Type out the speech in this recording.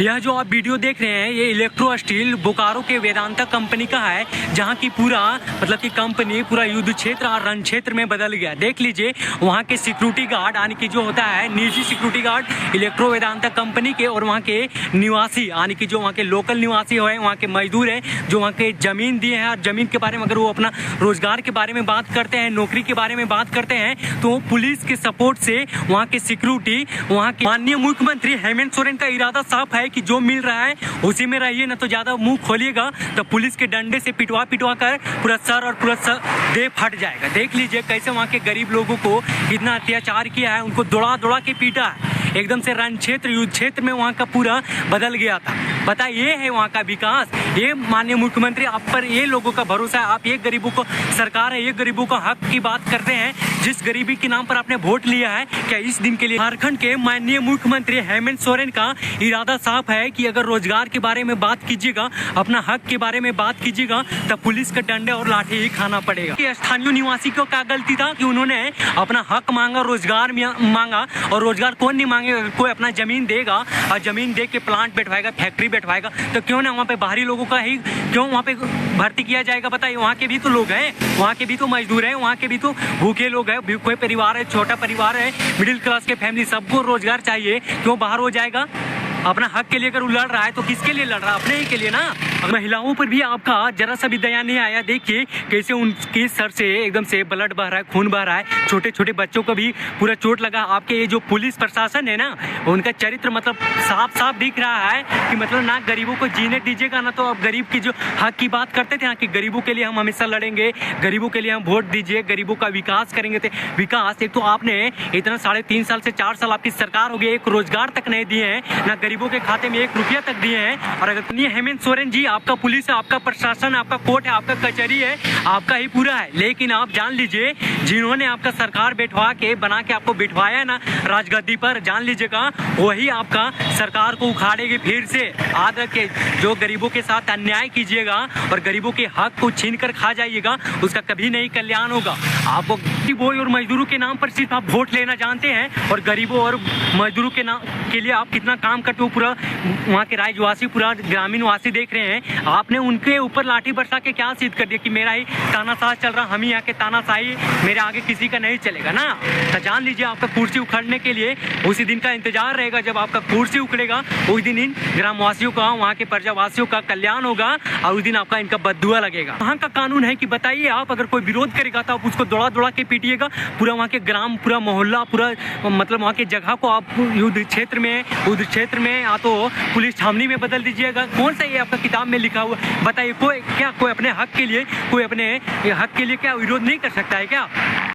यह जो आप वीडियो देख रहे हैं ये इलेक्ट्रो स्टील बोकारो के वेदांता कंपनी का है, जहां की पूरा मतलब कि कंपनी पूरा युद्ध क्षेत्र और रण क्षेत्र में बदल गया। देख लीजिए वहां के सिक्योरिटी गार्ड यानी कि जो होता है निजी security guard electro Vedanta company के, और वहां के निवासी यानी कि जो वहां के लोकल निवासी है, वहां के मजदूर है जो वहां के जमीन दिए हैं, और जमीन के बारे में अगर वो अपना रोजगार के बारे में बात करते हैं, नौकरी के बारे में बात करते हैं, तो पुलिस के सपोर्ट से वहां के सिक्योरिटी, वहां के माननीय मुख्यमंत्री हेमंत सोरेन का इरादा साफ है कि जो मिल रहा है उसी में रहिए, ना तो ज्यादा मुंह खोलिएगा तो पुलिस के डंडे से पिटवा कर पूरा सर और पूरा देह फट जाएगा। देख लीजिए कैसे वहाँ के गरीब लोगों को कितना अत्याचार किया है, उनको दौड़ा के पीटा है। एकदम से रण क्षेत्र युद्ध क्षेत्र में वहाँ का पूरा बदल गया था। बता ये है वहाँ का विकास, ये माननीय मुख्यमंत्री आप पर ये लोगों का भरोसा है, आप ये गरीबों को सरकार है, ये गरीबों का हक की बात करते हैं। जिस गरीबी के नाम पर आपने वोट लिया है, क्या इस दिन के लिए झारखंड के माननीय मुख्यमंत्री हेमंत सोरेन का इरादा साफ है कि अगर रोजगार के बारे में बात कीजिएगा, अपना हक के बारे में बात कीजिएगा, तब पुलिस के डंडे और लाठी ही खाना पड़ेगा। कि स्थानीय निवासी को क्या गलती था कि उन्होंने अपना हक मांगा, रोजगार मांगा, और रोजगार कौन नहीं मांगे? कोई अपना जमीन देगा और जमीन दे के प्लांट बैठवाएगा, फैक्ट्री बैठवाएगा, तो क्यों ना वहाँ पे बाहरी लोगों का ही क्यों वहाँ पे भर्ती किया जाएगा? बताइए, वहाँ के भी तो लोग हैं, वहाँ के भी तो मजदूर हैं, वहाँ के भी तो भूखे लोग हैं, कोई परिवार है, छोटा परिवार है, मिडिल क्लास के फैमिली, सबको रोजगार चाहिए, क्यों बाहर हो जाएगा? अपना हक के लिए अगर वो लड़ रहा है तो किसके लिए लड़ रहा है? अपने ही के लिए ना। महिलाओं पर भी आपका जरा सा भी दया नहीं आया। देखिए कैसे उनके सर से एकदम से ब्लड बह रहा है, खून बह रहा है, छोटे छोटे बच्चों को भी पूरा चोट लगा। आपके ये जो पुलिस प्रशासन है ना, उनका चरित्र मतलब साफ साफ दिख रहा है कि मतलब ना गरीबों को जीने दीजिएगा, ना तो आप गरीब की जो हक की बात करते थे ना कि गरीबों के लिए हम हमेशा लड़ेंगे, गरीबों के लिए हम वोट दीजिए, गरीबों का विकास करेंगे। थे विकास एक तो आपने इतना 3.5 साल से 4 साल आपकी सरकार हो गई, एक रोजगार तक नहीं दिए हैं, ना गरीबों के खाते में 1 रुपया तक दिए हैं। और अगर हेमंत सोरेन जी, आपका पुलिस है, आपका प्रशासन, आपका कोर्ट है, आपका कचहरी है, आपका ही पूरा है, लेकिन आप जान लीजिए जिन्होंने आपका सरकार बैठवा के बना के आपको बिठवाया ना राजगद्दी पर, जान लीजिएगा वही आपका सरकार को उखाड़ेगी फिर से। याद रखिए, जो गरीबों के साथ अन्याय कीजिएगा और गरीबों के हक को छीन कर खा जाइएगा, उसका कभी नहीं कल्याण होगा। आपको गरीबों और मजदूरों के नाम पर सिर्फ आप वोट लेना जानते हैं, और गरीबों और मजदूरों के नाम के लिए आप कितना काम करते हो, पूरा वहाँ के राज्यवासी, पूरा ग्रामीण वासी देख रहे हैं। आपने उनके ऊपर लाठी बरसा के क्या सिद्ध कर दिया कि मेरा ही तानाशाह चल रहा, हम ही यहाँ के तानाशाही, मेरे आगे किसी का नहीं चलेगा ना। तो जान लीजिए आपका कुर्सी उखड़ने के लिए उसी दिन का इंतजार रहेगा जब आपका कुर्सी उखड़ेगा। उस दिन इन ग्रामवासियों का, वहाँ के प्रजावासियों का कल्याण होगा, और उस दिन आपका इनका बद्दुआ लगेगा। वहाँ का कानून है कि बताइए, आप अगर कोई विरोध करेगा तो आप उसको दौड़ा के पीटिएगा, पूरा वहाँ के ग्राम, पूरा मोहल्ला, पूरा मतलब वहाँ की जगह को आप युद्ध क्षेत्र में या तो पुलिस छावनी में बदल दीजिएगा। कौन सा ये आपका किताब में लिखा हुआ? बताइए, कोई अपने हक के लिए क्या विरोध नहीं कर सकता है क्या?